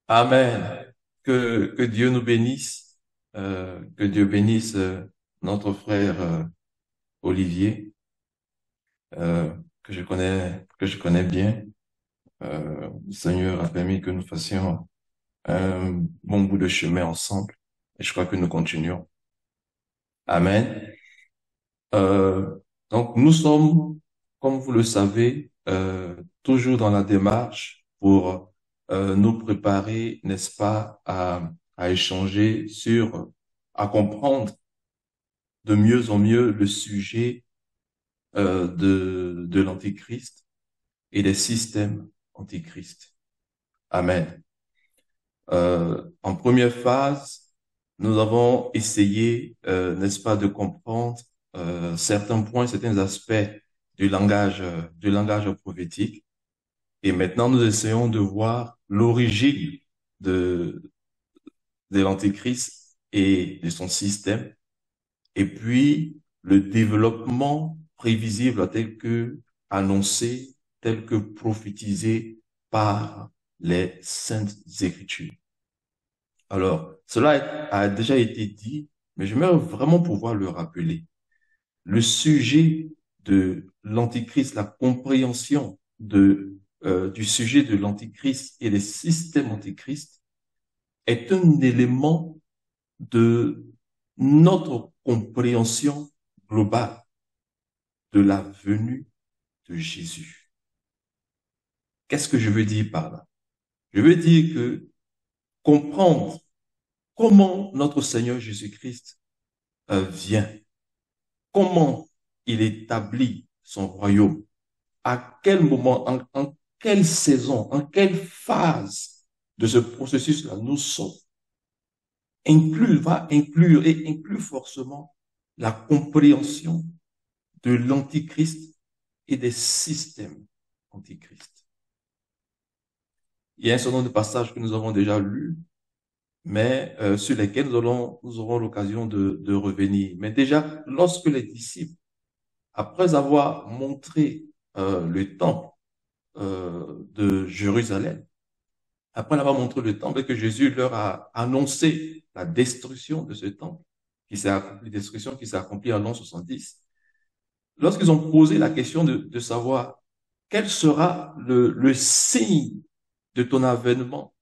Amen. Que Dieu nous bénisse, que Dieu bénisse notre frère Olivier, que je connais bien. Le Seigneur a permis que nous fassions un bon bout de chemin ensemble et je crois que nous continuons. Amen. Euh, donc nous sommes, comme vous le savez, toujours dans la démarche pour nous préparer, n'est-ce pas, à échanger à comprendre de mieux en mieux le sujet de l'Antichrist et des systèmes antichrist. Amen. En première phase, nous avons essayé, n'est-ce pas, de comprendre certains points, certains aspects du langage prophétique. Et maintenant, nous essayons de voir l'origine de, de l'Antichrist et de son système, et puis le développement prévisible tel que annoncé, tel que prophétisé par les Saintes Écritures. Alors, cela a déjà été dit, mais j'aimerais vraiment pouvoir le rappeler. Le sujet de l'Antichrist, la compréhension du sujet de l'Antichrist et des systèmes antichrists est un élément de notre compréhension globale de la venue de Jésus. Qu'est-ce que je veux dire par là? Je veux dire que comprendre comment notre Seigneur Jésus-Christ vient, comment il établit son royaume, à quel moment, en quelle saison, en quelle phase de ce processus-là nous sommes, va inclure et inclut forcément la compréhension de l'antichrist et des systèmes antichrist. Il y a un certain nombre de passages que nous avons déjà lus, mais sur lesquels nous aurons l'occasion de revenir. Mais déjà, lorsque les disciples, après avoir montré le temple de Jérusalem, après avoir montré le temple et que Jésus leur a annoncé la destruction de ce temple, destruction qui s'est accomplie en l'an 70, lorsqu'ils ont posé la question de savoir quel sera le signe de ton avènement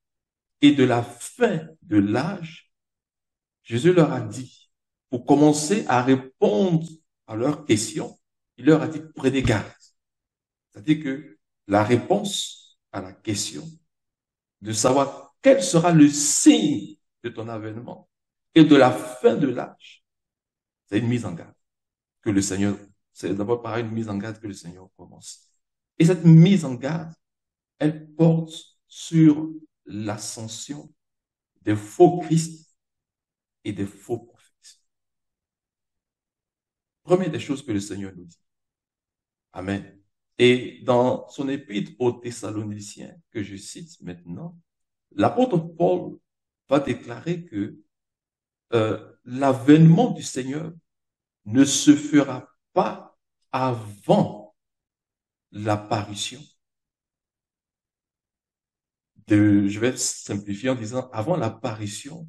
et de la fin de l'âge, Jésus leur a dit, pour commencer à répondre à leurs questions, il leur a dit, prenez garde. C'est-à-dire que la réponse à la question de savoir quel sera le signe de ton avènement et de la fin de l'âge, c'est une mise en garde que le Seigneur, c'est d'abord par une mise en garde que le Seigneur commence. Et cette mise en garde, elle porte sur l'ascension des faux Christ et des faux prophètes. Première des choses que le Seigneur nous dit. Amen. Et dans son épître aux Thessaloniciens, que je cite maintenant, l'apôtre Paul va déclarer que l'avènement du Seigneur ne se fera pas avant l'apparition je vais simplifier en disant avant l'apparition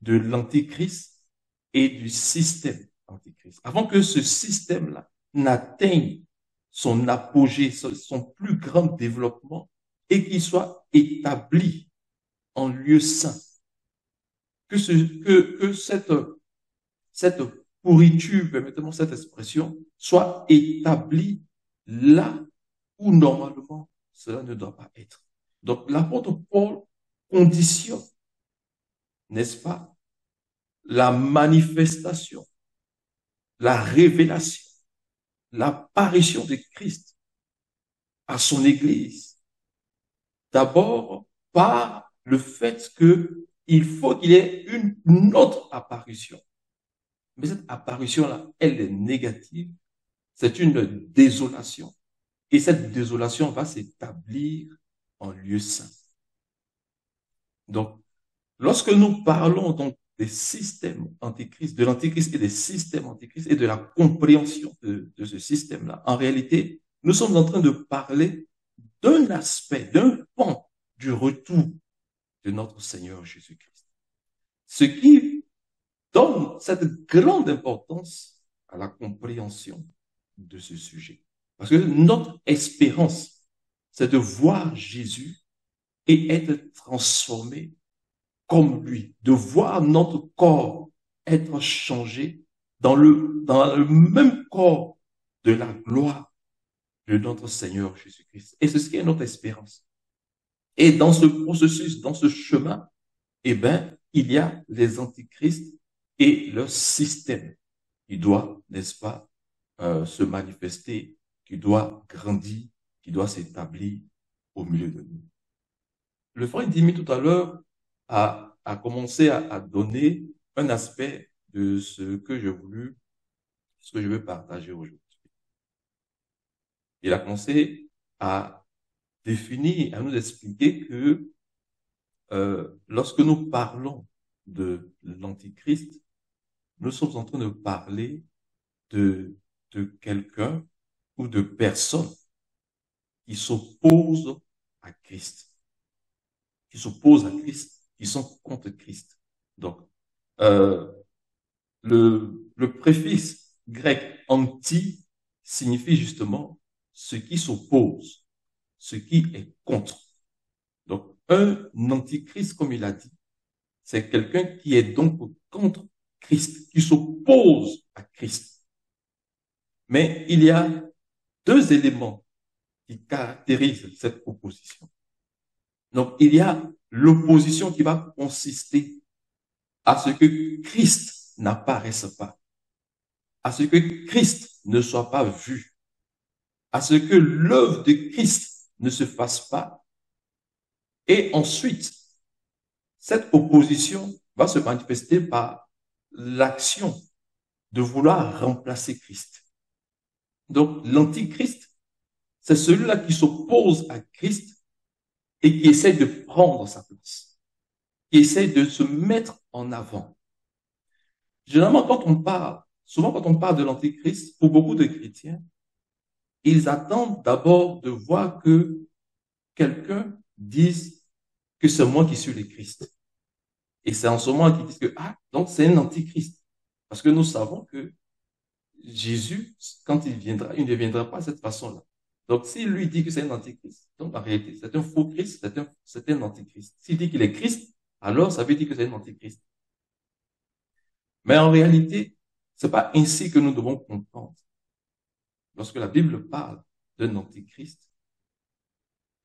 de l'antichrist et du système antichrist. Avant que ce système-là n'atteigne son apogée, son plus grand développement et qu'il soit établi en lieu saint. Que cette pourriture, permettez-moi cette expression, soit établie là où normalement cela ne doit pas être. Donc l'apôtre Paul conditionne, n'est-ce pas, la manifestation, la révélation, l'apparition de Christ à son Église. D'abord par le fait qu'il faut qu'il y ait une autre apparition. Mais cette apparition-là, elle est négative. C'est une désolation. Et cette désolation va s'établir en lieu saint. Donc, lorsque nous parlons donc des systèmes antichrist, de l'antichrist et des systèmes antichrist et de la compréhension de ce système-là, en réalité, nous sommes en train de parler d'un aspect, d'un pan du retour de notre Seigneur Jésus-Christ. Ce qui donne cette grande importance à la compréhension de ce sujet. Parce que notre espérance, c'est de voir Jésus et être transformé comme lui, de voir notre corps être changé dans le même corps de la gloire de notre Seigneur Jésus-Christ. Et c'est ce qui est notre espérance. Et dans ce processus, dans ce chemin, eh bien, il y a les antichrists et leur système qui doit, n'est-ce pas, se manifester, qui doit grandir, qui doit s'établir au milieu de nous. Le frère Dimi tout à l'heure a commencé à donner un aspect de ce que je veux partager aujourd'hui. Il a commencé à définir, à nous expliquer que lorsque nous parlons de l'Antichrist, nous sommes en train de parler de quelqu'un ou de personnes qui s'opposent à Christ, qui s'opposent à Christ, qui sont contre Christ. Donc, le préfixe grec anti signifie justement ce qui s'oppose, ce qui est contre. Donc, un antichrist, comme il a dit, c'est quelqu'un qui est donc contre Christ, qui s'oppose à Christ. Mais il y a deux éléments qui caractérisent cette opposition. Donc, il y a l'opposition qui va consister à ce que Christ n'apparaisse pas, à ce que Christ ne soit pas vu, à ce que l'œuvre de Christ ne se fasse pas. Et ensuite, cette opposition va se manifester par l'action de vouloir remplacer Christ. Donc, l'antichrist, c'est celui-là qui s'oppose à Christ et qui essaie de prendre sa place, qui essaie de se mettre en avant. Généralement, souvent quand on parle de l'antichrist, pour beaucoup de chrétiens, ils attendent d'abord de voir que quelqu'un dise que c'est moi qui suis le Christ. Et c'est en ce moment qu'ils disent que, donc c'est un antichrist. Parce que nous savons que Jésus, quand il viendra, il ne viendra pas de cette façon-là. Donc, s'il lui dit que c'est un antichrist, donc en réalité, c'est un faux Christ, c'est un antichrist. S'il dit qu'il est Christ, alors ça veut dire que c'est un antichrist. Mais en réalité, c'est pas ainsi que nous devons comprendre. Lorsque la Bible parle d'un antichrist,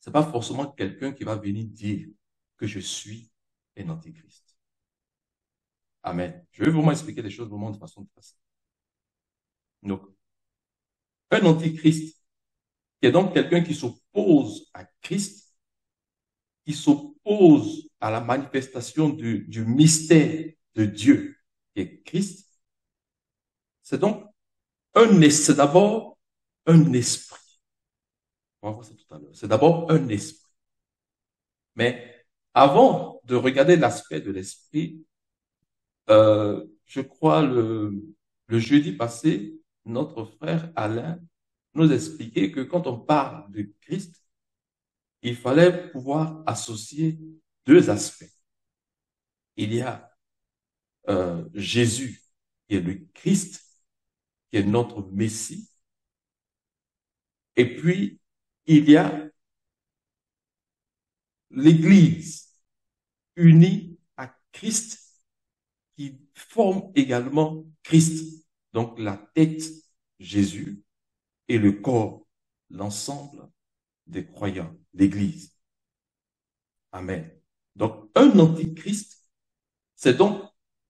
c'est pas forcément quelqu'un qui va venir dire que je suis un antichrist. Amen. Je vais vraiment expliquer les choses vraiment de façon facile. Donc, un antichrist, qui est donc quelqu'un qui s'oppose à Christ, qui s'oppose à la manifestation du mystère de Dieu, qui est Christ, c'est donc c'est d'abord un esprit. On va voir ça tout à l'heure. C'est d'abord un esprit. Mais avant de regarder l'aspect de l'esprit, je crois le jeudi passé, notre frère Alain nous expliquait que quand on parle de Christ, il fallait pouvoir associer deux aspects. Il y a Jésus, qui est le Christ, qui est notre Messie. Et puis, il y a l'Église unie à Christ, qui forme également Christ. Donc, la tête, Jésus, et le corps, l'ensemble des croyants, l'Église. Amen. Donc, un antichrist, c'est donc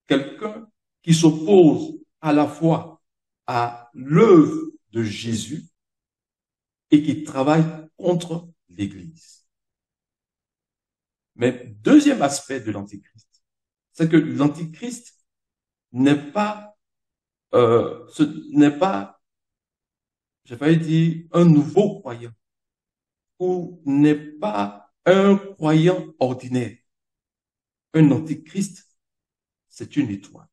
quelqu'un qui s'oppose à la fois à l'œuvre de Jésus et qui travaille contre l'Église. Mais deuxième aspect de l'antichrist, c'est que l'antichrist n'est pas, je vais dire, un nouveau croyant ou n'est pas un croyant ordinaire. Un antichrist, c'est une étoile.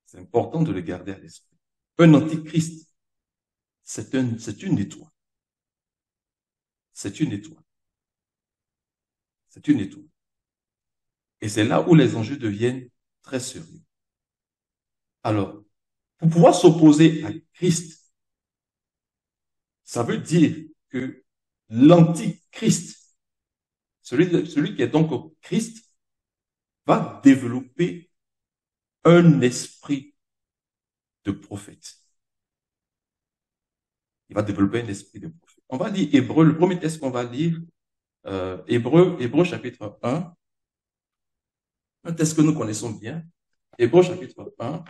C'est important de le garder à l'esprit. Un antichrist, c'est une étoile. C'est une étoile. C'est une étoile. Et c'est là où les enjeux deviennent très sérieux. Alors, pour pouvoir s'opposer à Christ, ça veut dire que l'antichrist, celui qui est donc au Christ, va développer un esprit de prophète. Il va développer un esprit de prophète. On va lire Hébreu, le premier texte qu'on va lire, Hébreu chapitre 1, un texte que nous connaissons bien. Hébreu chapitre 1.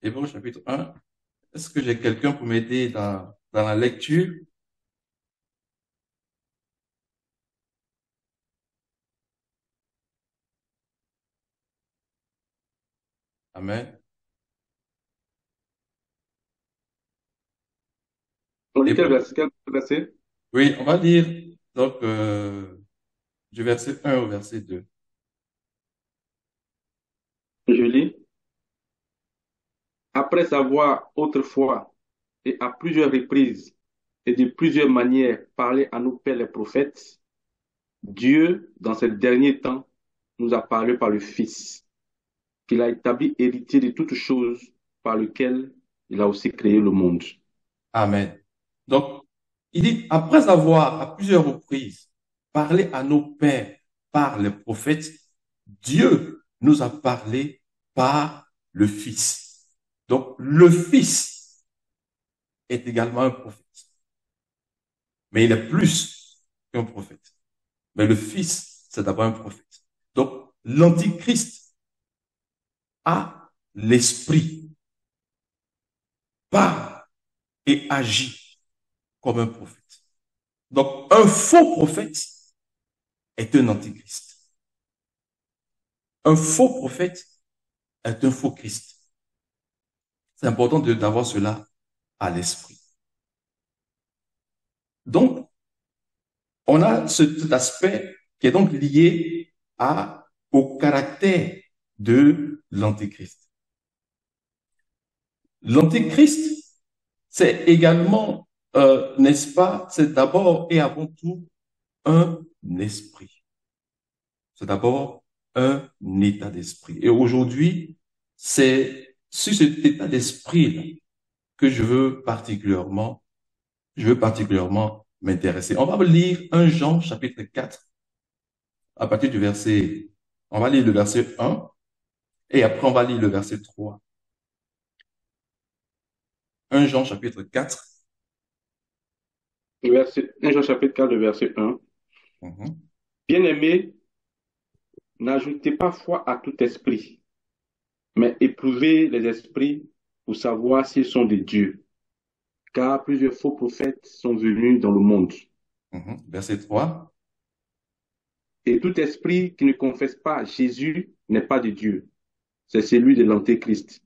Hébreu chapitre 1. Est-ce que j'ai quelqu'un pour m'aider dans la lecture? Amen. On lit Hébreu. quel verset? Oui, on va lire donc du verset 1 au verset 2. Je lis. Après avoir autrefois et à plusieurs reprises et de plusieurs manières parlé à nos pères les prophètes, Dieu, dans ces derniers temps, nous a parlé par le Fils, qu'il a établi héritier de toutes choses, par lequel il a aussi créé le monde. Amen. Donc, il dit, après avoir à plusieurs reprises parlé à nos pères par les prophètes, Dieu nous a parlé par le Fils. Donc, le Fils est également un prophète, mais il est plus qu'un prophète. Mais le Fils, c'est d'abord un prophète. Donc, l'Antichrist a l'esprit, parle et agit comme un prophète. Donc, un faux prophète est un antichrist. Un faux prophète est un faux Christ. C'est important d'avoir cela à l'esprit. Donc, on a cet aspect qui est donc lié au caractère de l'antichrist. L'antichrist, c'est également, n'est-ce pas, c'est d'abord et avant tout un esprit. C'est d'abord un état d'esprit. Et aujourd'hui, c'est sur cet état d'esprit que je veux particulièrement m'intéresser. On va lire 1 Jean chapitre 4 à partir du verset, on va lire le verset 1 et après on va lire le verset 3. 1 Jean chapitre 4. 1 Jean chapitre 4, verset 1. Mhm. Bien-aimés, n'ajoutez pas foi à tout esprit, mais éprouvez les esprits pour savoir s'ils sont de Dieu, car plusieurs faux prophètes sont venus dans le monde. Verset 3. Et tout esprit qui ne confesse pas Jésus n'est pas de Dieu. C'est celui de l'Antéchrist,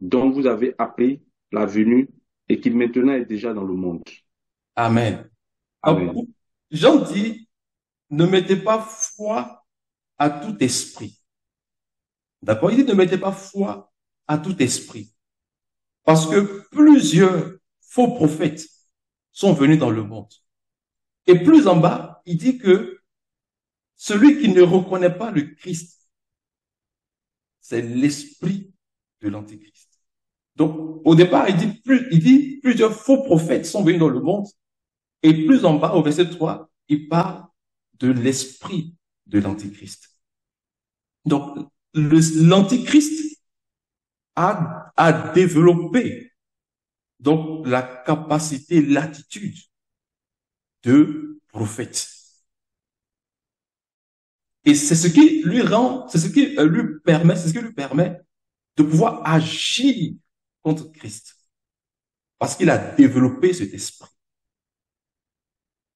dont vous avez appris la venue et qui maintenant est déjà dans le monde. Amen. Donc, Amen. Jean dit, ne mettez pas foi à tout esprit. D'accord? Il dit, ne mettez pas foi à tout esprit. Parce que plusieurs faux prophètes sont venus dans le monde. Et plus en bas, il dit que celui qui ne reconnaît pas le Christ, c'est l'esprit de l'Antichrist. Donc, au départ, il dit plusieurs faux prophètes sont venus dans le monde. Et plus en bas, au verset 3, il parle de l'esprit de l'Antichrist. Donc, l'Antichrist a développé donc la capacité, l'attitude de prophète. Et c'est ce qui lui rend, c'est ce qui lui permet de pouvoir agir contre Christ. Parce qu'il a développé cet esprit.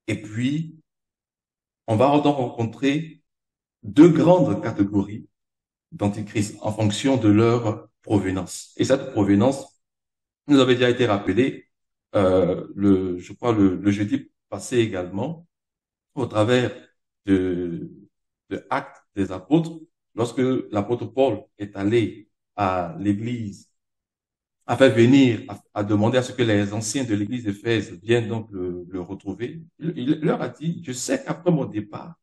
Et puis, on va donc rencontrer deux grandes catégories d'antichrist en fonction de leur provenance. Et cette provenance nous avait déjà été rappelée, je crois, le jeudi passé également, au travers de, de Actes des Apôtres, lorsque l'apôtre Paul est allé à l'église avait venir à demander à ce que les anciens de l'église d'Éphèse viennent donc le retrouver, il leur a dit, je sais qu'après mon départ,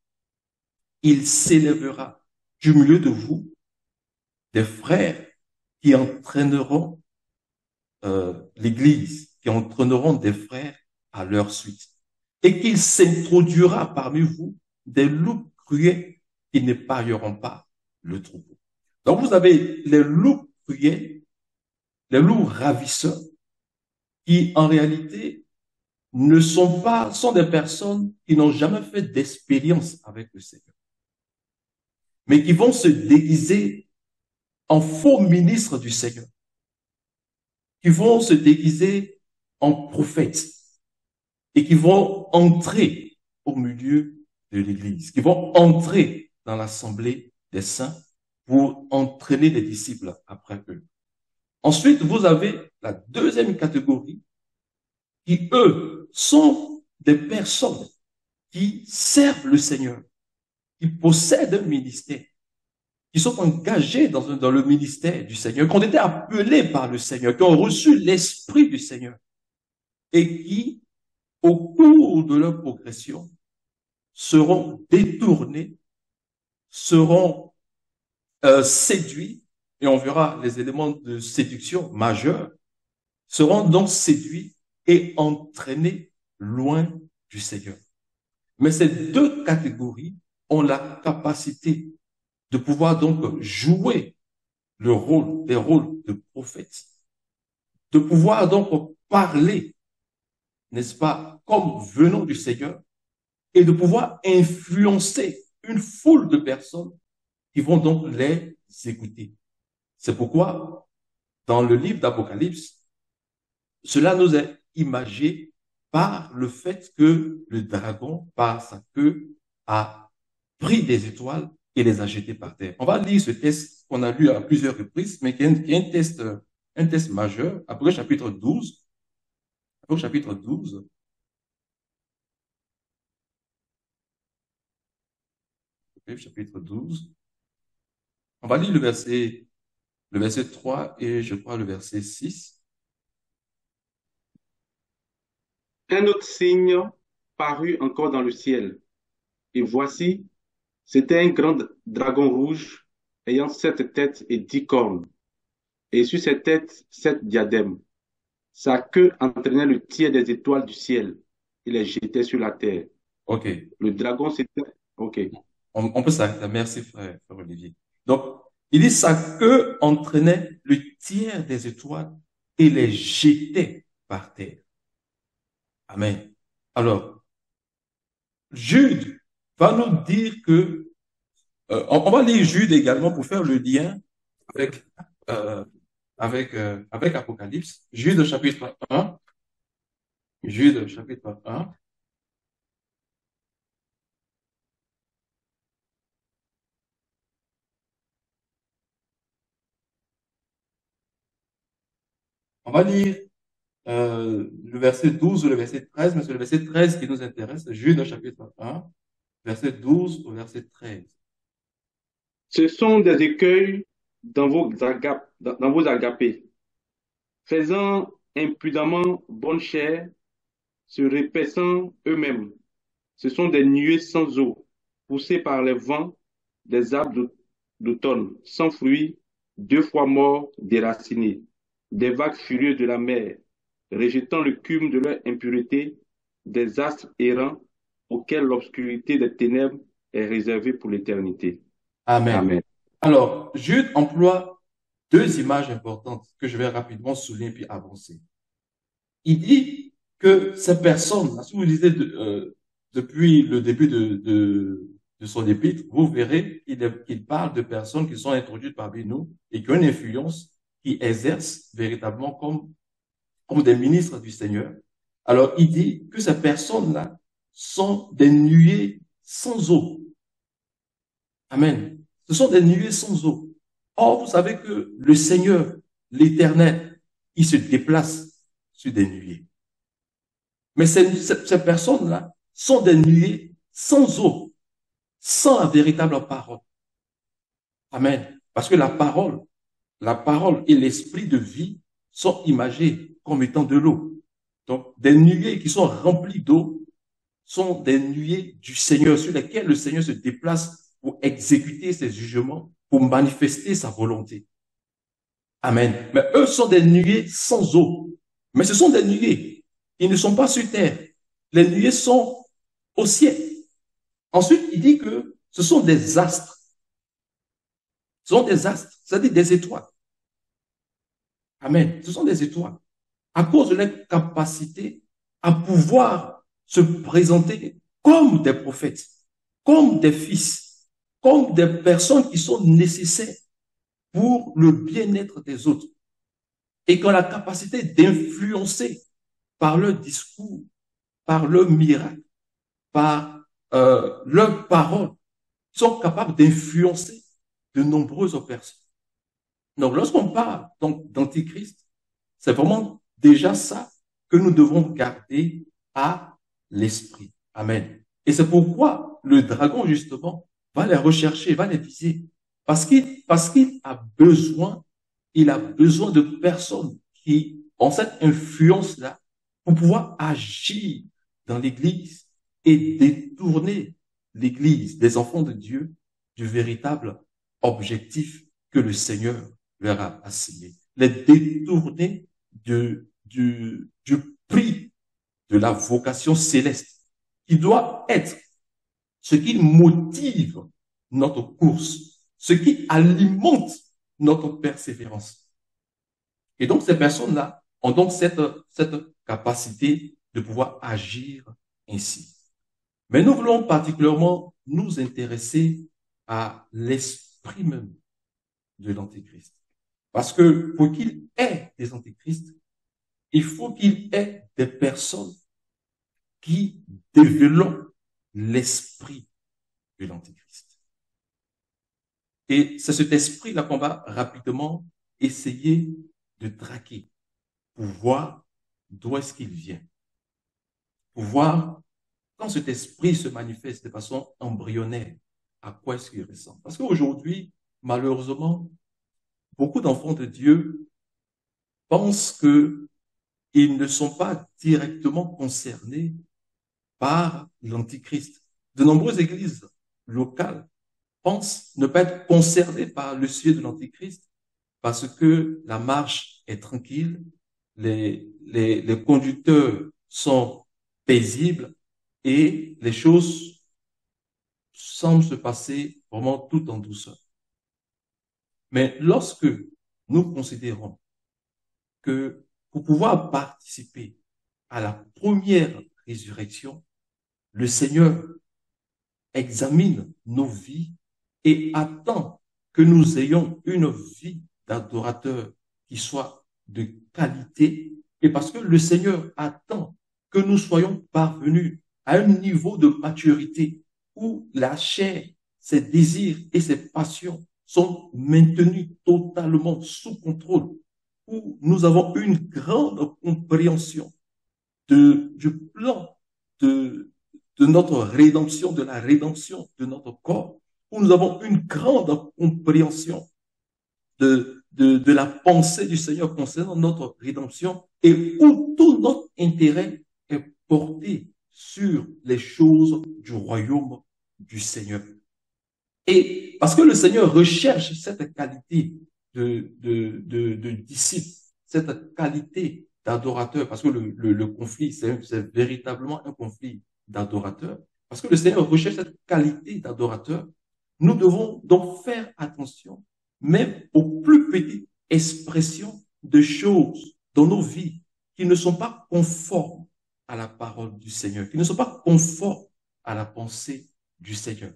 il s'élèvera du milieu de vous des frères qui entraîneront l'Église, qui entraîneront des frères à leur suite, et qu'il s'introduira parmi vous des loups cruels qui n'épargneront pas le troupeau. Donc vous avez les loups cruels, les loups ravisseurs, qui en réalité ne sont pas, sont des personnes qui n'ont jamais fait d'expérience avec le Seigneur, mais qui vont se déguiser en faux ministres du Seigneur, qui vont se déguiser en prophètes et qui vont entrer au milieu de l'Église, qui vont entrer dans l'assemblée des saints pour entraîner les disciples après eux. Ensuite, vous avez la deuxième catégorie qui, eux, sont des personnes qui servent le Seigneur, qui possèdent un ministère, qui sont engagés dans le ministère du Seigneur, qui ont été appelés par le Seigneur, qui ont reçu l'Esprit du Seigneur et qui, au cours de leur progression, seront détournés, seront séduits, et on verra les éléments de séduction majeurs, seront donc séduits et entraînés loin du Seigneur. Mais ces deux catégories ont la capacité de pouvoir donc jouer le rôle, des rôles de prophètes, de pouvoir donc parler, n'est-ce pas, comme venant du Seigneur, et de pouvoir influencer une foule de personnes qui vont donc les écouter. C'est pourquoi, dans le livre d'Apocalypse, cela nous est imagé par le fait que le dragon, par sa queue, a pris des étoiles et les a jetées par terre. On va lire ce texte qu'on a lu à plusieurs reprises, mais qui est un test majeur. Apocalypse chapitre 12. Apocalypse chapitre 12. Apocalypse chapitre 12. On va lire le verset 3 et je crois le verset 6. Un autre signe parut encore dans le ciel. Et voici, c'était un grand dragon rouge ayant 7 têtes et 10 cornes. Et sur ses têtes, 7 diadèmes. Sa queue entraînait le tiers des étoiles du ciel et les jetait sur la terre. OK. Le dragon, c'était... OK. On peut s'arrêter. Merci, frère Olivier. Donc, il dit sa queue entraînait le tiers des étoiles et les jetait par terre. Amen. Alors, Jude va nous dire que, on va lire Jude également pour faire le lien avec, euh, avec Apocalypse. Jude chapitre 1. Jude chapitre 1. On va lire le verset 12 ou le verset 13, mais c'est le verset 13 qui nous intéresse. Jude chapitre 1, verset 12 au verset 13. Ce sont des écueils dans vos agapés, faisant impudemment bonne chère, se répaissant eux-mêmes. Ce sont des nuées sans eau, poussées par les vents, des arbres d'automne, sans fruits, 2 fois morts, déracinés, des vagues furieuses de la mer, rejetant le cume de leur impureté, des astres errants auxquels l'obscurité des ténèbres est réservée pour l'éternité. Amen. Amen. Alors, Jude emploie deux images importantes que je vais rapidement souligner puis avancer. Il dit que ces personnes, si vous lisez depuis le début de son épître, vous verrez qu'il parle de personnes qui sont introduites parmi nous et qui ont une influence, qui exercent véritablement comme des ministres du Seigneur. Alors, il dit que ces personnes-là sont des nuées sans eau. Amen. Ce sont des nuées sans eau. Or, vous savez que le Seigneur, l'Éternel, il se déplace sur des nuées. Mais ces personnes-là sont des nuées sans eau, sans la véritable parole. Amen. Parce que la parole et l'esprit de vie sont imagées comme étant de l'eau. Donc, des nuées qui sont remplies d'eau sont des nuées du Seigneur sur lesquelles le Seigneur se déplace pour exécuter ses jugements, pour manifester sa volonté. Amen. Mais eux sont des nuées sans eau. Mais ce sont des nuées. Ils ne sont pas sur terre. Les nuées sont au ciel. Ensuite, il dit que ce sont des astres. Ce sont des astres, c'est-à-dire des étoiles. Amen. Ce sont des étoiles. À cause de leur capacité à pouvoir se présenter comme des prophètes, comme des fils, comme des personnes qui sont nécessaires pour le bien-être des autres et qui ont la capacité d'influencer par leur discours, par leur miracle, par leurs paroles, sont capables d'influencer de nombreuses personnes. Donc, lorsqu'on parle donc d'antichrist, c'est vraiment déjà ça que nous devons garder à l'esprit. Amen. Et c'est pourquoi le dragon, justement, va les rechercher, va les viser. Parce qu'il il a besoin de personnes qui ont cette influence-là pour pouvoir agir dans l'Église et détourner l'Église, des enfants de Dieu, du véritable objectif que le Seigneur leur a assigné. Les détourner du prix de la vocation céleste qui doit être ce qui motive notre course, ce qui alimente notre persévérance. Et donc, ces personnes-là ont donc cette capacité de pouvoir agir ainsi. Mais nous voulons particulièrement nous intéresser à l'esprit même de l'Antéchrist. Parce que pour qu'il ait des antéchrists, il faut qu'il ait des personnes qui développent l'esprit de l'Antéchrist. Et c'est cet esprit-là qu'on va rapidement essayer de traquer pour voir d'où est-ce qu'il vient. Pour voir quand cet esprit se manifeste de façon embryonnaire, à quoi est-ce qu'il ressemble. Parce qu'aujourd'hui, malheureusement, beaucoup d'enfants de Dieu pensent qu'ils ne sont pas directement concernés par l'Antichrist. De nombreuses églises locales pensent ne pas être concernées par le sujet de l'Antichrist parce que la marche est tranquille, les conducteurs sont paisibles et les choses semblent se passer vraiment tout en douceur. Mais lorsque nous considérons que pour pouvoir participer à la première résurrection, le Seigneur examine nos vies et attend que nous ayons une vie d'adorateur qui soit de qualité. Et parce que le Seigneur attend que nous soyons parvenus à un niveau de maturité où la chair, ses désirs et ses passions sont maintenus totalement sous contrôle, où nous avons une grande compréhension du plan de, de notre rédemption, de la rédemption de notre corps, où nous avons une grande compréhension de la pensée du Seigneur concernant notre rédemption et où tout notre intérêt est porté sur les choses du royaume du Seigneur. Et parce que le Seigneur recherche cette qualité de disciple, cette qualité d'adorateur, parce que le conflit, c'est véritablement un conflit d'adorateur, parce que le Seigneur recherche cette qualité d'adorateur, nous devons donc faire attention même aux plus petites expressions de choses dans nos vies qui ne sont pas conformes à la parole du Seigneur, qui ne sont pas conformes à la pensée du Seigneur.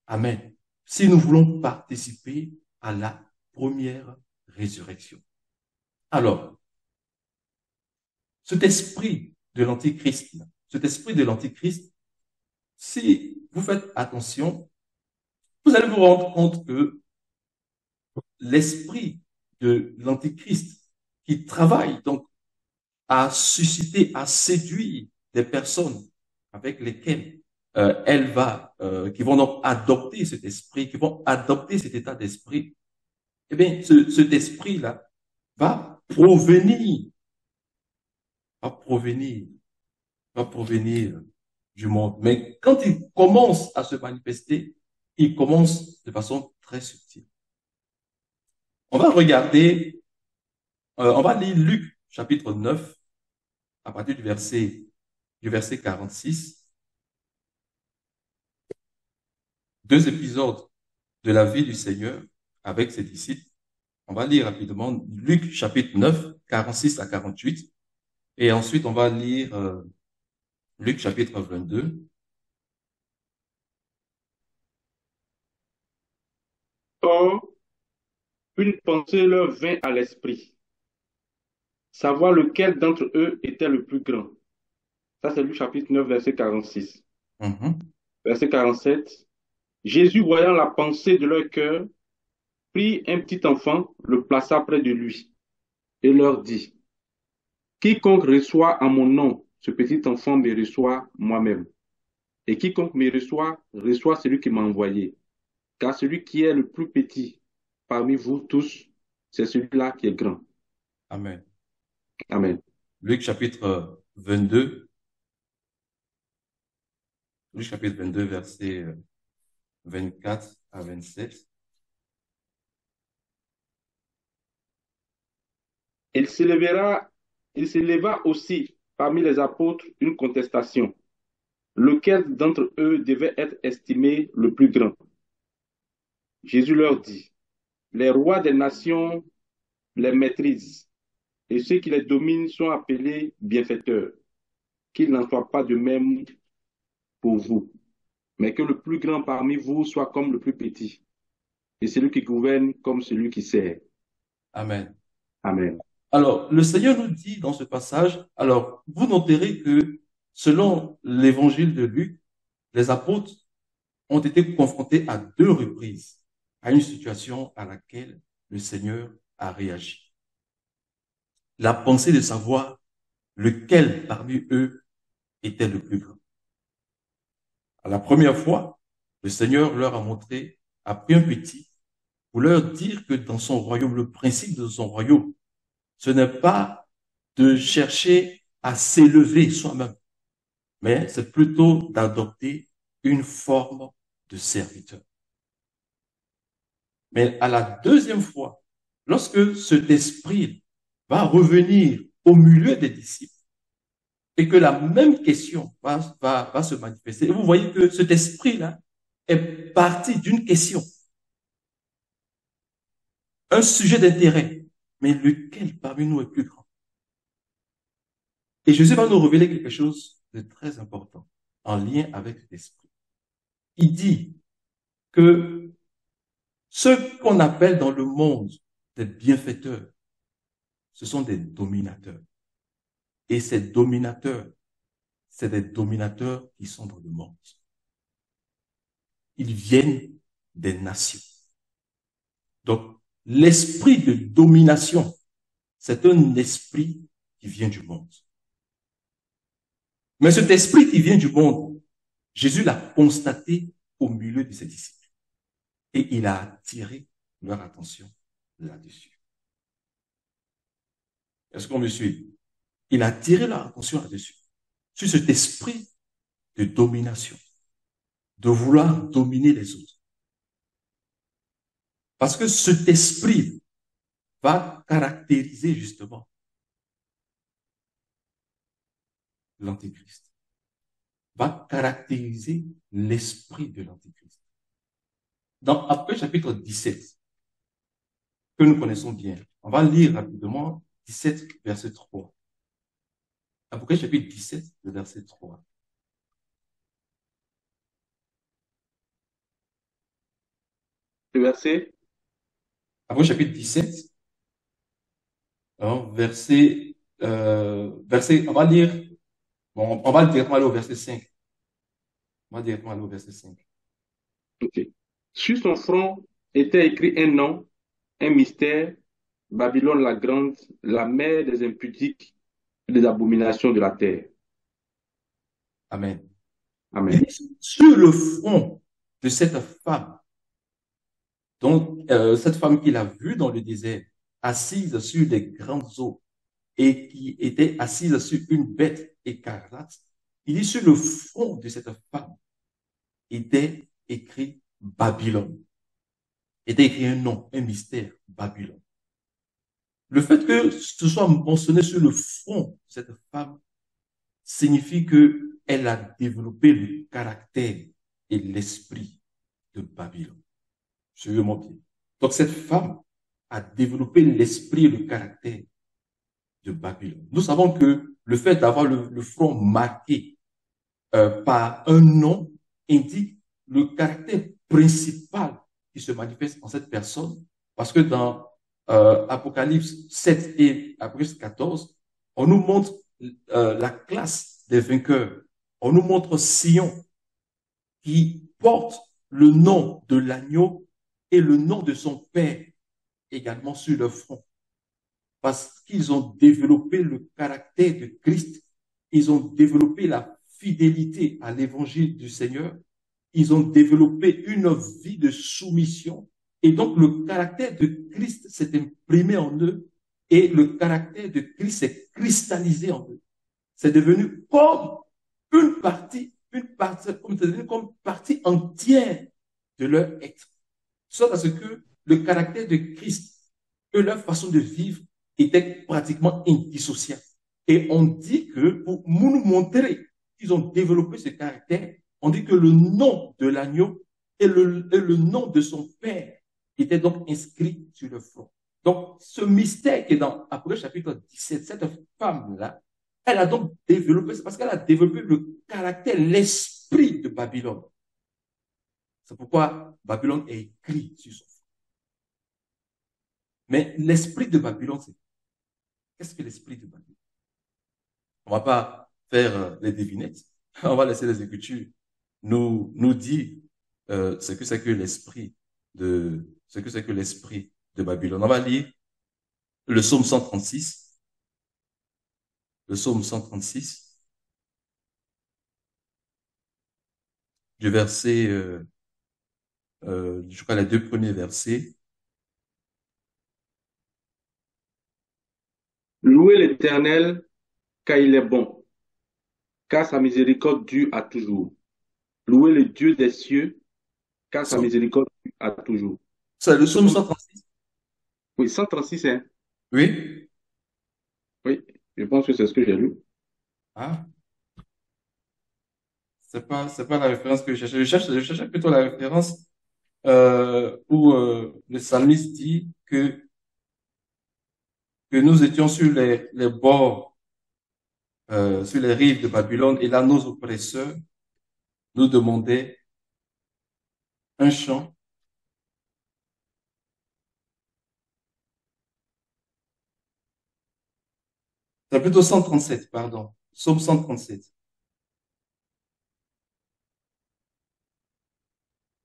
Amen. Si nous voulons participer à la première résurrection. Alors, cet esprit de l'Antichrist, si vous faites attention, vous allez vous rendre compte que l'esprit de l'Antichrist qui travaille donc à susciter, à séduire des personnes avec lesquelles qui vont donc adopter cet esprit, qui vont adopter cet état d'esprit, eh bien, cet esprit-là va provenir, va provenir, va provenir du monde. Mais quand il commence à se manifester, il commence de façon très subtile. On va regarder, on va lire Luc chapitre 9 à partir du verset 46. Deux épisodes de la vie du Seigneur avec ses disciples. On va lire rapidement Luc chapitre 9, 46 à 48. Et ensuite, on va lire Luc chapitre 22. Or, une pensée leur vint à l'esprit, savoir lequel d'entre eux était le plus grand. Ça, c'est Luc chapitre 9, verset 46. Mhm. Verset 47. Jésus, voyant la pensée de leur cœur, prit un petit enfant, le plaça près de lui et leur dit, quiconque reçoit en mon nom ce petit enfant me reçoit moi-même. Et quiconque me reçoit, reçoit celui qui m'a envoyé. Car celui qui est le plus petit parmi vous tous, c'est celui-là qui est grand. Amen. Amen. Luc chapitre 22. Luc chapitre 22, verset 24 à 27. Il s'élèvera, il s'éleva aussi parmi les apôtres une contestation. Lequel d'entre eux devait être estimé le plus grand? Jésus leur dit, les rois des nations les maîtrisent, et ceux qui les dominent sont appelés bienfaiteurs. Qu'il n'en soit pas de même pour vous, mais que le plus grand parmi vous soit comme le plus petit, et celui qui gouverne comme celui qui sert. Amen. Amen. Alors, le Seigneur nous dit dans ce passage, alors, vous noterez que selon l'évangile de Luc, les apôtres ont été confrontés à deux reprises à une situation à laquelle le Seigneur a réagi. La pensée de savoir lequel parmi eux était le plus grand. À la première fois, le Seigneur leur a montré, a pris un petit, pour leur dire que dans son royaume, le principe de son royaume, ce n'est pas de chercher à s'élever soi-même, mais c'est plutôt d'adopter une forme de serviteur. Mais à la deuxième fois, lorsque cet esprit va revenir au milieu des disciples et que la même question va se manifester, et vous voyez que cet esprit-là est parti d'une question, un sujet d'intérêt, mais lequel parmi nous est plus grand? Et Jésus va nous révéler quelque chose de très important en lien avec cet esprit. Il dit que ceux qu'on appelle dans le monde des bienfaiteurs, ce sont des dominateurs. Et ces dominateurs, c'est des dominateurs qui sont dans le monde. Ils viennent des nations. Donc, l'esprit de domination, c'est un esprit qui vient du monde. Mais cet esprit qui vient du monde, Jésus l'a constaté au milieu de ses disciples. Et il a attiré leur attention là-dessus. Est-ce qu'on me suit? Il a attiré leur attention là-dessus, sur cet esprit de domination, de vouloir dominer les autres. Parce que cet esprit va caractériser justement l'Antéchrist, va caractériser l'esprit de l'Antéchrist. Dans Apocalypse chapitre 17, que nous connaissons bien, on va lire rapidement 17, verset 3. Apocalypse chapitre 17, le verset 3. Le verset. Apocalypse chapitre 17, hein, verset, on va lire, bon, on va directement aller au verset 5. On va directement aller au verset 5. Okay. Sur son front était écrit un nom, un mystère, Babylone la grande, la mère des impudiques et des abominations de la terre. Amen. Amen. Et sur le front de cette femme, donc cette femme qu'il a vue dans le désert assise sur les grandes eaux et qui était assise sur une bête écarlate. Il dit, sur le front de cette femme était écrit Babylone. Était écrit un nom, un mystère, Babylone. Le fait que ce soit mentionné sur le front de cette femme signifie que elle a développé le caractère et l'esprit de Babylone. Suivez-moi bien. Donc cette femme a développé l'esprit et le caractère de Babylone. Nous savons que le fait d'avoir le front marqué par un nom indique le caractère principal qui se manifeste en cette personne, parce que dans Apocalypse 7 et Apocalypse 14, on nous montre la classe des vainqueurs. On nous montre Sion qui porte le nom de l'agneau et le nom de son père également sur leur front, parce qu'ils ont développé le caractère de Christ, ils ont développé la fidélité à l'évangile du Seigneur, ils ont développé une vie de soumission, et donc le caractère de Christ s'est imprimé en eux, et le caractère de Christ s'est cristallisé en eux. C'est devenu comme comme partie entière de leur être. Soit parce que le caractère de Christ et leur façon de vivre était pratiquement indissociable. Et on dit que pour nous montrer qu'ils ont développé ce caractère, on dit que le nom de l'agneau et le nom de son père étaient donc inscrits sur le front. Donc, ce mystère qui est dans Apocalypse chapitre 17, cette femme-là, elle a donc développé, c'est parce qu'elle a développé le caractère, l'esprit de Babylone. C'est pourquoi Babylone est écrit sur son front. Mais l'esprit de Babylone, c'est qu'est-ce que l'esprit de Babylone? On ne va pas faire les devinettes. On va laisser les Écritures nous dire ce que c'est que l'esprit de Babylone. On va lire le psaume 136. Le psaume 136, du verset, je crois les deux premiers versets. Louez l'Éternel, car il est bon, car sa miséricorde dure à toujours. Louez le Dieu des cieux, car sa miséricorde dure à toujours. C'est le psaume Psaume, 136? oui, 136, hein? Oui. Oui, je pense que c'est ce que j'ai lu. Ah, c'est pas la référence que je cherchais. Je cherchais plutôt la référence où le psalmiste dit que nous étions sur les bords, sur les rives de Babylone, et là, nos oppresseurs nous demandaient un chant. C'est plutôt 137, pardon. Psaume 137.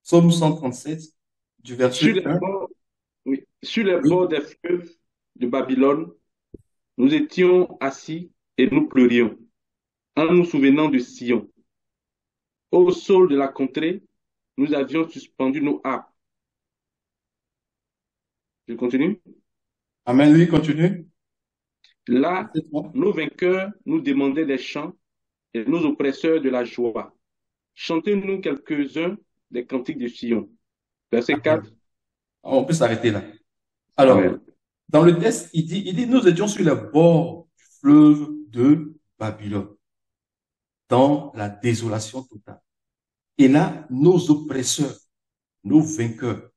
Psaume 137, du Sur verset les 1. bords, oui, sur les Oui. bords des fleuves de Babylone, nous étions assis et nous pleurions, en nous souvenant de Sion. Au sol de la contrée, nous avions suspendu nos harpes. Je continue. Amen, oui, continue. Là, Verset 3. nos vainqueurs nous demandaient des chants et nos oppresseurs de la joie. Chantez-nous quelques-uns des cantiques de Sion. Verset Amen. 4. On peut s'arrêter là. Alors, Amen. dans le texte, il dit, nous étions sur les bords du fleuve de Babylone, dans la désolation totale. Et là, nos oppresseurs, nos vainqueurs.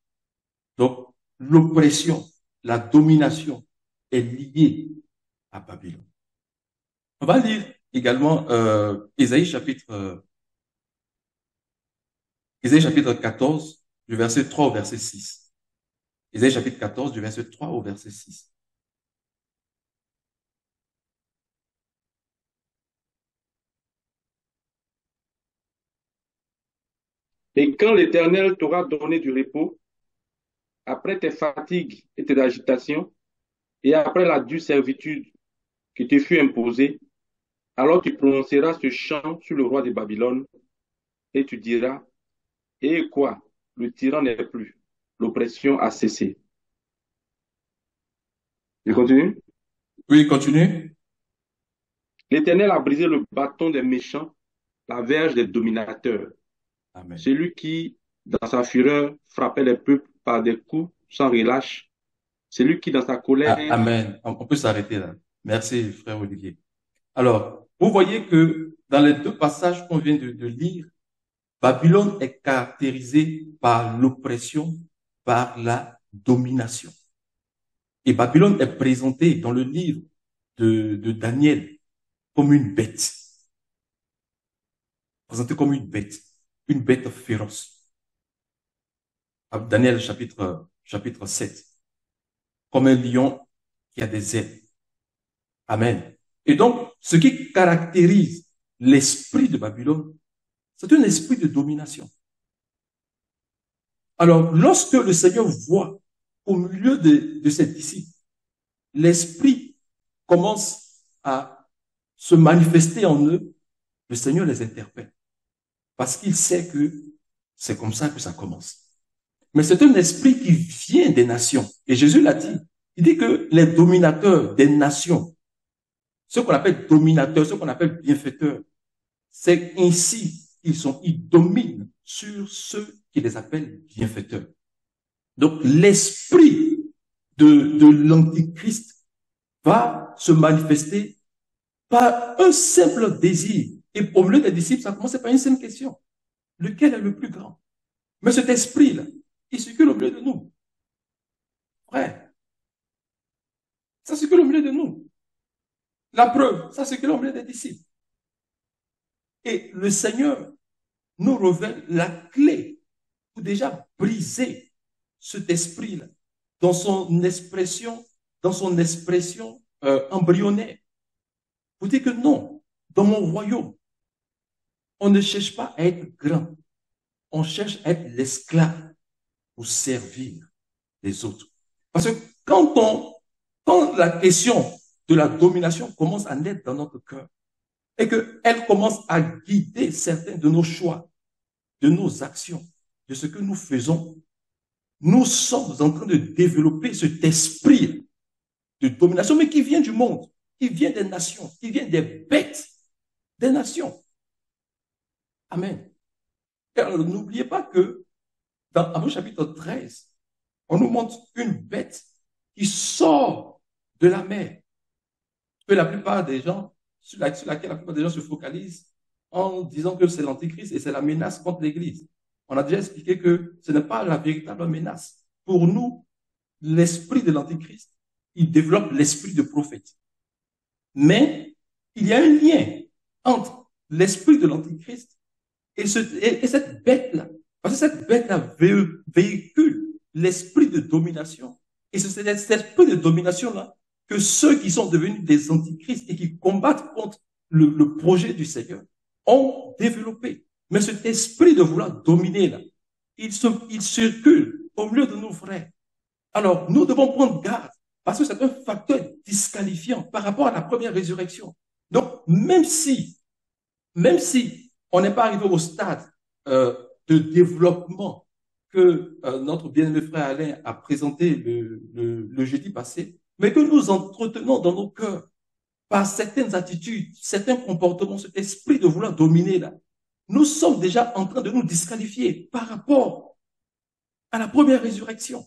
Donc, l'oppression, la domination est liée à Babylone. On va lire également Ésaïe chapitre 14, du verset 3 au verset 6. Ésaïe chapitre 14, du verset 3 au verset 6. Et quand l'Éternel t'aura donné du repos, après tes fatigues et tes agitations, et après la dure servitude qui te fut imposée, alors tu prononceras ce chant sur le roi de Babylone, et tu diras, et quoi? Le tyran n'est plus, l'oppression a cessé. Je continue. Oui, continue. L'Éternel a brisé le bâton des méchants, la verge des dominateurs. Amen. Celui qui, dans sa fureur, frappait les peuples par des coups sans relâche. Celui qui, dans sa colère, Amen. On peut s'arrêter là. Merci, frère Olivier. Alors, vous voyez que dans les deux passages qu'on vient de lire, Babylone est caractérisée par l'oppression, par la domination. Et Babylone est présentée dans le livre de Daniel comme une bête, présentée comme une bête féroce. Daniel chapitre 7, comme un lion qui a des ailes. Amen. Et donc, ce qui caractérise l'esprit de Babylone, c'est un esprit de domination. Alors, lorsque le Seigneur voit au milieu de ses disciples, l'esprit commence à se manifester en eux, le Seigneur les interpelle. Parce qu'il sait que c'est comme ça que ça commence. Mais c'est un esprit qui vient des nations. Et Jésus l'a dit. Il dit que les dominateurs des nations, ceux qu'on appelle dominateurs, ceux qu'on appelle bienfaiteurs, c'est ainsi ils dominent sur ceux qui les appellent bienfaiteurs. Donc, l'esprit de l'Antichrist va se manifester par un simple désir. Et au milieu des disciples, ça commence par une simple question. Lequel est le plus grand? Mais cet esprit-là, il circule au milieu de nous. Frère, ça circule au milieu de nous. La preuve, ça circule au milieu des disciples. Et le Seigneur nous révèle la clé pour déjà briser cet esprit-là dans son expression embryonnaire. Vous dites que non, dans mon royaume, on ne cherche pas à être grand, on cherche à être l'esclave pour servir les autres. Parce que quand la question de la domination commence à naître dans notre cœur et qu'elle commence à guider certains de nos choix, de nos actions, de ce que nous faisons, nous sommes en train de développer cet esprit de domination, mais qui vient du monde, qui vient des nations, qui vient des bêtes des nations. Amen. Alors, n'oubliez pas que dans Amos chapitre 13, on nous montre une bête qui sort de la mer. Que la plupart des gens, sur laquelle la plupart des gens se focalisent en disant que c'est l'Antichrist et c'est la menace contre l'Église. On a déjà expliqué que ce n'est pas la véritable menace. Pour nous, l'esprit de l'Antichrist, il développe l'esprit de prophète. Mais il y a un lien entre l'esprit de l'Antichrist et cette bête-là. Parce que cette bête-là véhicule l'esprit de domination. Et c'est cet esprit de domination-là que ceux qui sont devenus des antichrists et qui combattent contre le projet du Seigneur ont développé. Mais cet esprit de vouloir dominer, là, il circule au milieu de nos frères. Alors, nous devons prendre garde parce que c'est un facteur disqualifiant par rapport à la première résurrection. Donc, même si on n'est pas arrivé au stade euh, de développement que notre bien-aimé frère Alain a présenté le jeudi passé, mais que nous entretenons dans nos cœurs par certaines attitudes, certains comportements, cet esprit de vouloir dominer là, nous sommes déjà en train de nous disqualifier par rapport à la première résurrection.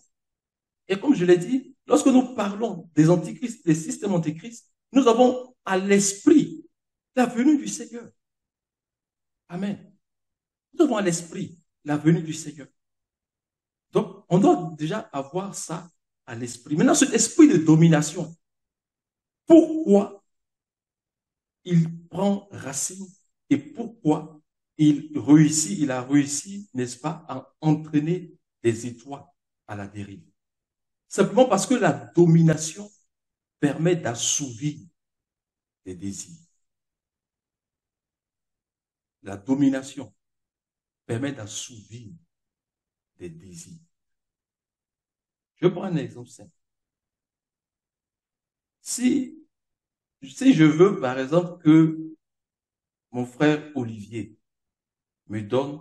Et comme je l'ai dit, lorsque nous parlons des antichrists, des systèmes antichrists, nous avons à l'esprit la venue du Seigneur. Amen. Nous avons à l'esprit la venue du Seigneur. Donc, on doit déjà avoir ça à l'esprit. Maintenant, cet esprit de domination, pourquoi il prend racine et pourquoi il a réussi, n'est-ce pas, à entraîner des étoiles à la dérive. Simplement parce que la domination permet d'assouvir des désirs. La domination permet d'assouvir des désirs. Je prends un exemple simple. Si je veux, par exemple, que mon frère Olivier me donne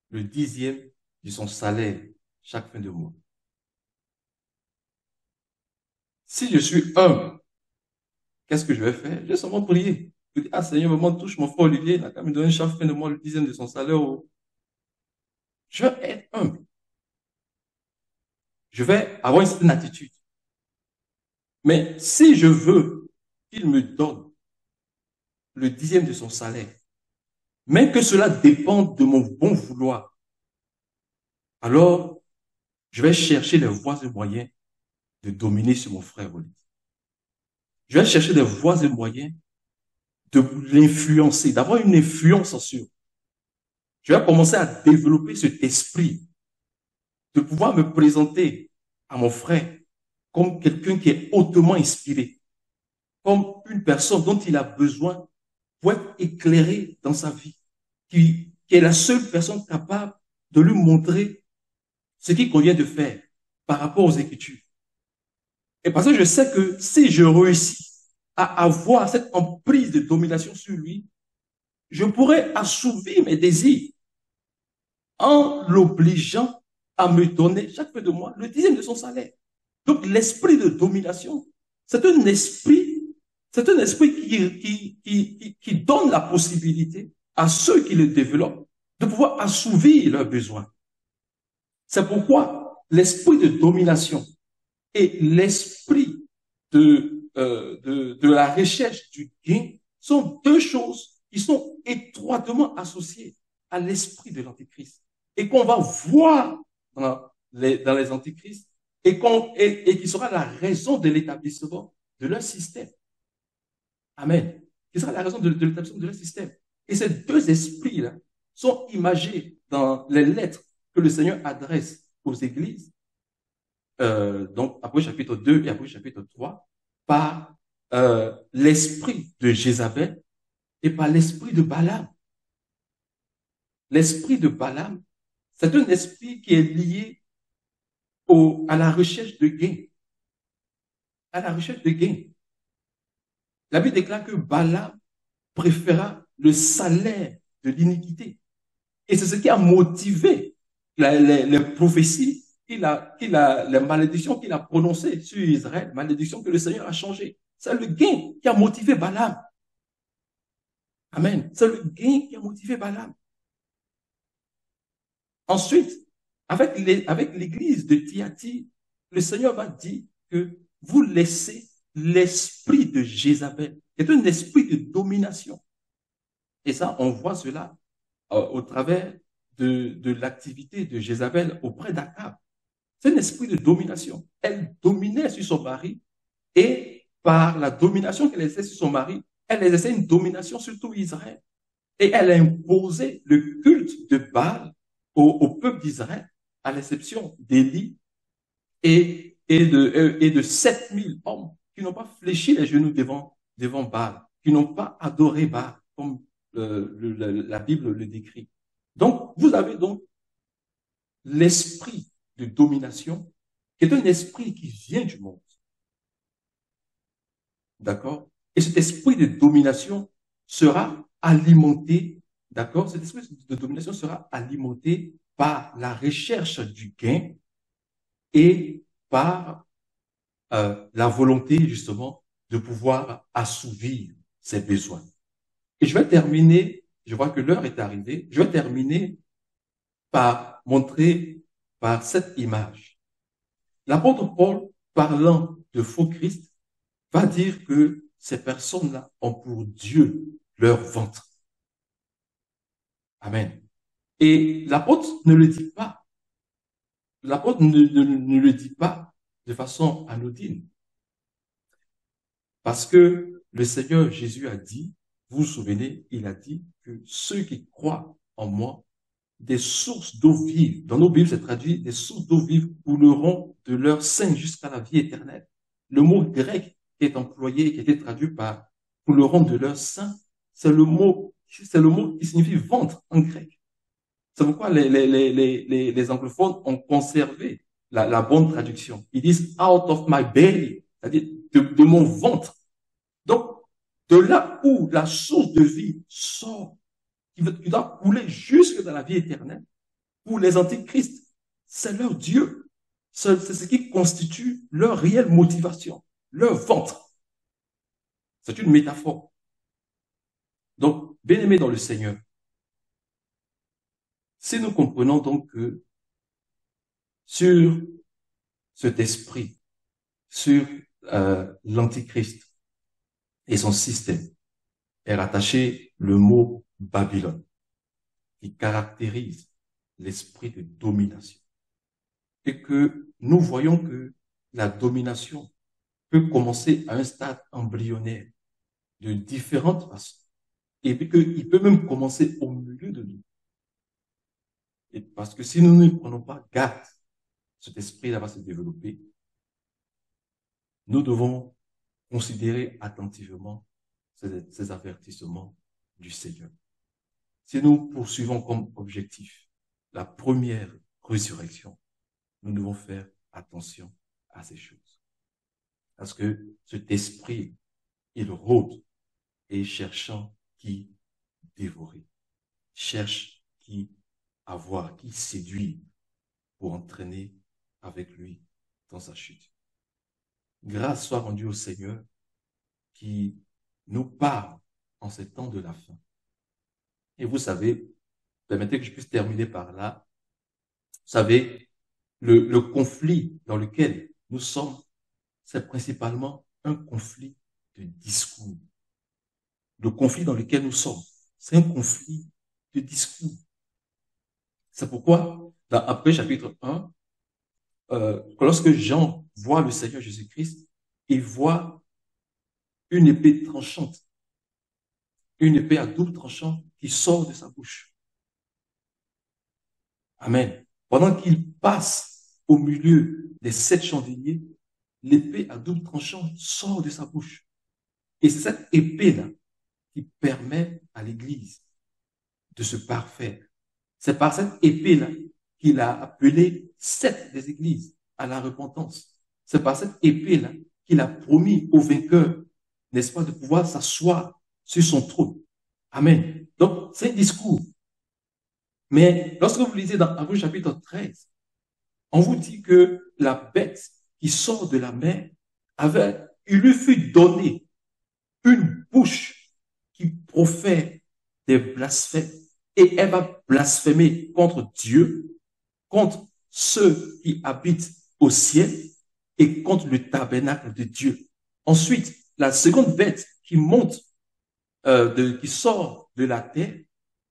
le 10e de son salaire chaque fin de mois, Si je suis humble, qu'est-ce que je vais faire? Je vais seulement prier. Je dis, ah Seigneur, maman, touche mon frère Olivier, il a qu'à me donner chaque fin de mois le 10e de son salaire. Oh. Je vais être humble. Je vais avoir une certaine attitude. Mais si je veux qu'il me donne le 10e de son salaire, même que cela dépende de mon bon vouloir, alors je vais chercher les voies et moyens de dominer sur mon frère Olivier. Je vais chercher des voies et moyens de l'influencer, d'avoir une influence sur. Je vais commencer à développer cet esprit de pouvoir me présenter à mon frère comme quelqu'un qui est hautement inspiré, comme une personne dont il a besoin pour être éclairé dans sa vie, qui est la seule personne capable de lui montrer ce qu'il convient de faire par rapport aux Écritures. Et parce que je sais que si je réussis à avoir cette emprise de domination sur lui, je pourrais assouvir mes désirs en l'obligeant à me donner chaque fin de mois le 10e de son salaire. Donc l'esprit de domination, c'est un esprit, qui donne la possibilité à ceux qui le développent de pouvoir assouvir leurs besoins. C'est pourquoi l'esprit de domination et l'esprit de la recherche du gain sont deux choses qui sont étroitement associées à l'esprit de l'Antéchrist et qu'on va voir dans les Antéchrists et qui sera la raison de l'établissement de leur système. Amen. Qui sera la raison de l'établissement de leur système. Et ces deux esprits-là sont imagés dans les lettres que le Seigneur adresse aux églises, donc après chapitre 2 et après chapitre 3, par l'esprit de Jézabel et par l'esprit de Balaam. L'esprit de Balaam, c'est un esprit qui est lié à la recherche de gain. À la recherche de gain. La Bible déclare que Balaam préféra le salaire de l'iniquité. Et c'est ce qui a motivé les prophéties les malédictions qu'il a prononcées sur Israël, malédictions que le Seigneur a changées. C'est le gain qui a motivé Balaam. Amen. C'est le gain qui a motivé Balaam. Ensuite, avec l'église de Thyatire, le Seigneur va dire que vous laissez l'esprit de Jézabel, qui est un esprit de domination. Et ça, on voit cela au travers de l'activité de Jézabel auprès d'Akab. C'est un esprit de domination. Elle dominait sur son mari et par la domination qu'elle exerçait sur son mari, elle exerçait une domination sur tout Israël. Et elle a imposé le culte de Baal au peuple d'Israël, à l'exception d'Élie et de 7000 hommes qui n'ont pas fléchi les genoux devant Baal, qui n'ont pas adoré Baal, comme la Bible le décrit. Donc, vous avez donc l'esprit de domination, qui est un esprit qui vient du monde. D'accord? Et cet esprit de domination sera alimenté, d'accord? Cet esprit de domination sera alimenté par la recherche du gain et par la volonté, justement, de pouvoir assouvir ses besoins. Et je vais terminer, je vois que l'heure est arrivée, je vais terminer par montrer par cette image. L'apôtre Paul, parlant de faux Christ, va dire que ces personnes-là ont pour Dieu leur ventre. Amen. Et l'apôtre ne le dit pas. L'apôtre ne le dit pas de façon anodine. Parce que le Seigneur Jésus a dit, vous vous souvenez, il a dit que ceux qui croient en moi, des sources d'eau vive, dans nos Bibles c'est traduit, des sources d'eau vive couleront de leur sein jusqu'à la vie éternelle. Le mot grec qui est employé, qui a été traduit par couleront de leur sein, c'est le mot qui signifie ventre en grec. C'est pourquoi les anglophones ont conservé la bonne traduction. Ils disent out of my belly, c'est-à-dire de mon ventre. Donc, de là où la source de vie sort, qui doit couler jusque dans la vie éternelle, pour les antichrists, c'est leur Dieu. C'est ce qui constitue leur réelle motivation. leur ventre. C'est une métaphore. Donc, bien-aimés dans le Seigneur, si nous comprenons donc que sur cet esprit, sur l'Antichrist et son système, est rattaché le mot Babylone, qui caractérise l'esprit de domination. Et que nous voyons que la domination peut commencer à un stade embryonnaire de différentes façons. Et puis qu'il peut même commencer au milieu de nous. Et parce que si nous ne prenons pas garde, cet esprit-là va se développer. Nous devons considérer attentivement ces avertissements du Seigneur. Si nous poursuivons comme objectif la première résurrection, nous devons faire attention à ces choses. Parce que cet esprit, il rôde et cherchant qui dévorer, cherche qui avoir, qui séduire pour entraîner avec lui dans sa chute. Grâce soit rendue au Seigneur qui nous parle en ces temps de la fin. Et vous savez, permettez que je puisse terminer par là. Vous savez, le conflit dans lequel nous sommes, c'est principalement un conflit de discours. Le conflit dans lequel nous sommes, c'est un conflit de discours. C'est pourquoi, dans Après chapitre 1, lorsque Jean voit le Seigneur Jésus-Christ, il voit une épée tranchante, une épée à double tranchant qui sort de sa bouche. Amen. Pendant qu'il passe au milieu des 7 chandeliers, l'épée à double tranchant sort de sa bouche. Et c'est cette épée-là qui permet à l'Église de se parfaire. C'est par cette épée-là qu'il a appelé 7 des églises à la repentance. C'est par cette épée-là qu'il a promis aux vainqueurs, n'est-ce pas, de pouvoir s'asseoir sur son trône. Amen. Donc, c'est un discours. Mais lorsque vous lisez dans Hébreux chapitre 13, on vous dit que la bête qui sort de la mer il lui fut donné une bouche qui profère des blasphèmes et elle va blasphémer contre Dieu, contre ceux qui habitent au ciel et contre le tabernacle de Dieu. Ensuite, la seconde bête qui monte, qui sort de la terre,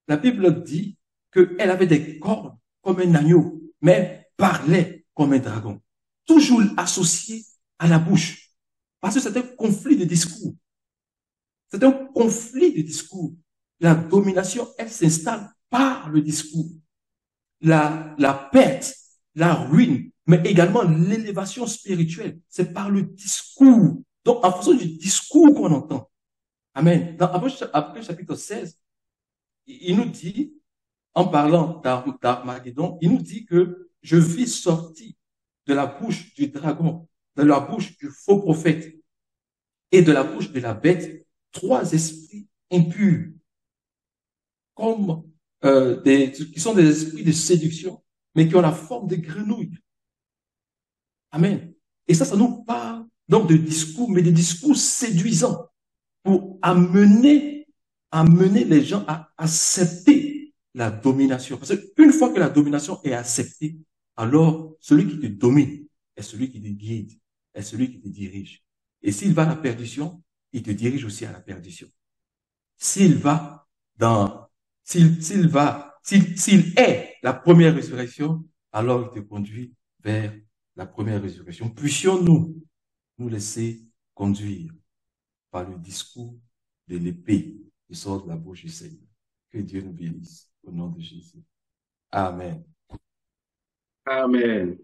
la Bible dit qu'elle avait des cornes comme un agneau, mais elle parlait comme un dragon. Toujours associé à la bouche. Parce que c'est un conflit de discours. C'est un conflit de discours. La domination, elle s'installe par le discours. La perte, la ruine, mais également l'élévation spirituelle, c'est par le discours. Donc, en fonction du discours qu'on entend. Amen. Dans Apocalypse chapitre 16, il nous dit, en parlant d'Armageddon, il nous dit que je vis sortir de la bouche du dragon, de la bouche du faux prophète et de la bouche de la bête, 3 esprits impurs, comme qui sont des esprits de séduction, mais qui ont la forme de grenouilles. Amen. Et ça nous parle donc de discours, mais de discours séduisants pour amener les gens à accepter la domination. Parce qu'une fois que la domination est acceptée, alors celui qui te domine est celui qui te guide, est celui qui te dirige. Et s'il va à la perdition, il te dirige aussi à la perdition. S'il va dans, s'il est la première résurrection, alors il te conduit vers la première résurrection. Puissions-nous nous laisser conduire par le discours de l'épée qui sort de la bouche du Seigneur. Que Dieu nous bénisse au nom de Jésus. Amen. Amen.